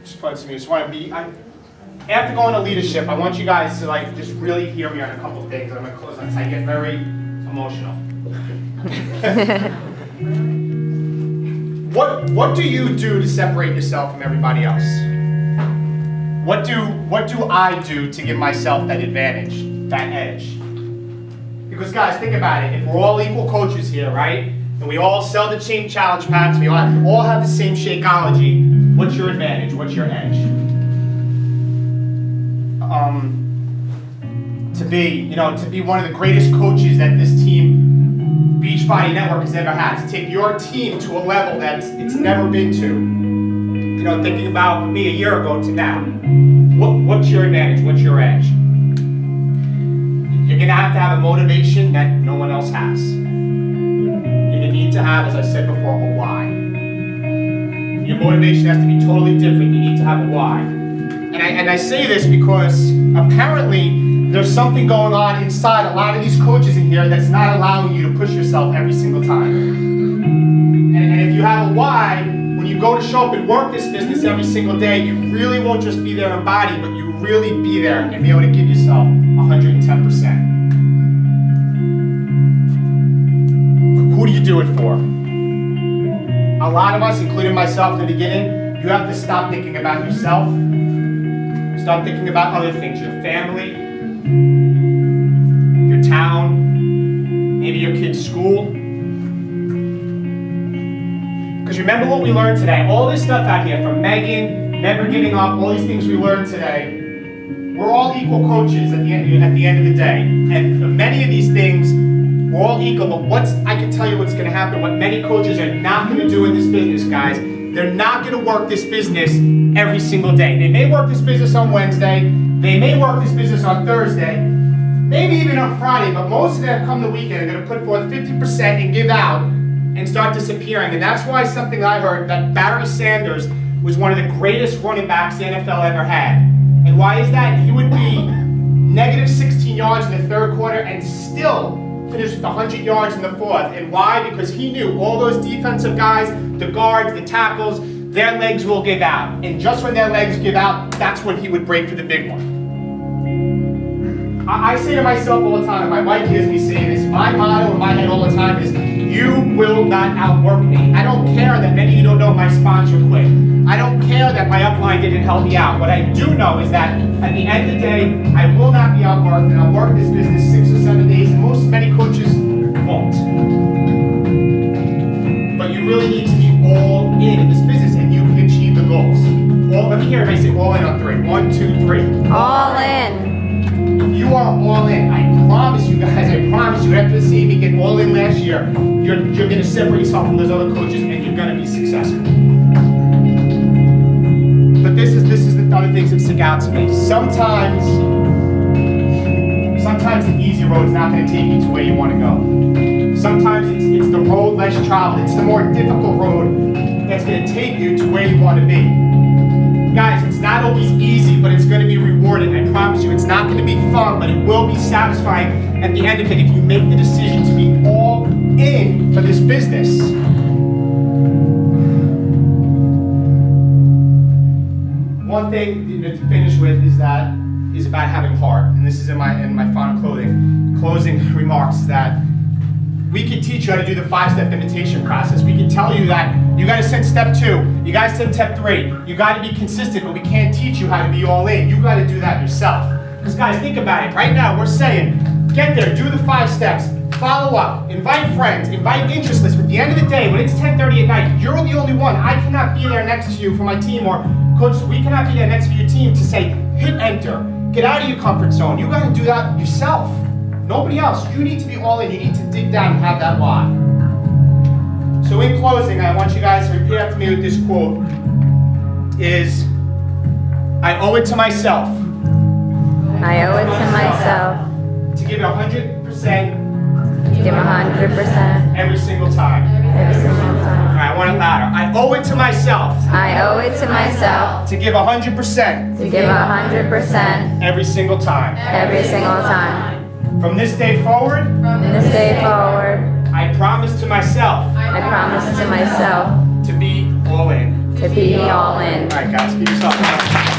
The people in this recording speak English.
just put to me. Just want to be. After going to leadership, I want you guys to like just really hear me on a couple of things. I'm gonna close on this. I get very emotional. What do you do to separate yourself from everybody else? What do I do to give myself that advantage, that edge? Because guys, think about it. If we're all equal coaches here, right? And we all sell the same challenge packs, we all have the same Shakeology, what's your advantage? What's your edge? To be one of the greatest coaches that this team, Beachbody Network, has ever had. To take your team to a level that it's never been to. Thinking about me a year ago to now. What's your advantage? What's your edge? You're going to have a motivation that no one else has. You're going to need to have, as I said before, a why. Your motivation has to be totally different. You need to have a why. And I say this because apparently there's something going on inside a lot of these coaches in here that's not allowing you to push yourself every single time. And if you have a why, when you go to show up and work this business every single day, you really won't just be there in body, but you really be there and be able to give yourself 110%. Who do you do it for? A lot of us, including myself in the beginning, you have to stop thinking about yourself. Start thinking about other things, your family, your town, maybe your kid's school. Because remember what we learned today, all this stuff out here, from Megan, never giving up, all these things we learned today, we're all equal coaches at the end of the day. And many of these things, we're all equal, but I can tell you what's going to happen. What many coaches are not going to do in this business, guys, they're not going to work this business every single day. They may work this business on Wednesday, they may work this business on Thursday, maybe even on Friday, but most of them come the weekend are going to put forth 50% and give out and start disappearing. And that's why something I heard, that Barry Sanders was one of the greatest running backs the NFL ever had. And why is that? He would be negative 16 yards in the third quarter and still finish with 100 yards in the fourth. And why? Because he knew all those defensive guys, the guards, the tackles, their legs will give out. And just when their legs give out, that's when he would break for the big one. I say to myself all the time, and my wife hears me say this, my motto in my head all the time is, you will not outwork me. I don't care that many of you don't know my sponsor quit. I don't care that my upline didn't help me out. What I do know is that at the end of the day, I will not be outworked, and I'll work this business 6 or 7 days, and many coaches won't. But you really need to be all in this business, and you can achieve the goals. Let me hear everybody say all in on 3. 1, 2, 3. All in. If you are all in, I promise you guys, after seeing me get all in last year, you're going to separate yourself from those other coaches and you're going to be successful. But this is the other things that stick out to me. Sometimes the easy road is not going to take you to where you want to go. Sometimes it's the road less traveled. It's the more difficult road that's going to take you to where you want to be. Guys, it's not always easy, but it's going to be rewarding. I promise you, it's not going to be fun, but it will be satisfying at the end of it if you make the decision to be all in for this business. One thing to finish with is about having heart, and this is in my final closing remarks, is that we can teach you how to do the 5-step imitation process. We can tell you that you got to send step 2, you got to send step 3, you got to be consistent, but we can't teach you how to be all in. You got to do that yourself. Because guys, think about it. Right now, we're saying, get there, do the 5 steps, follow up, invite friends, invite interest lists. But at the end of the day, when it's 10:30 at night, you're the only one. I cannot be there next to you for my team, or coach, we cannot be there next to your team to say, hit enter, get out of your comfort zone. You got to do that yourself. Nobody else. You need to be all in. You need to dig down and have that why. So in closing, I want you guys to repeat after me with this quote, is, I owe it to myself. I owe it to myself To give 100%. to give 100% Every single time. every single All time. right, I want it louder. I owe it to myself. I owe it to myself To give 100%. to give 100% Every single time. every single time. From this day forward, From this day forward, I promise to myself I promise to myself to be all in. to be all in. All right, guys, give yourself a Thank you.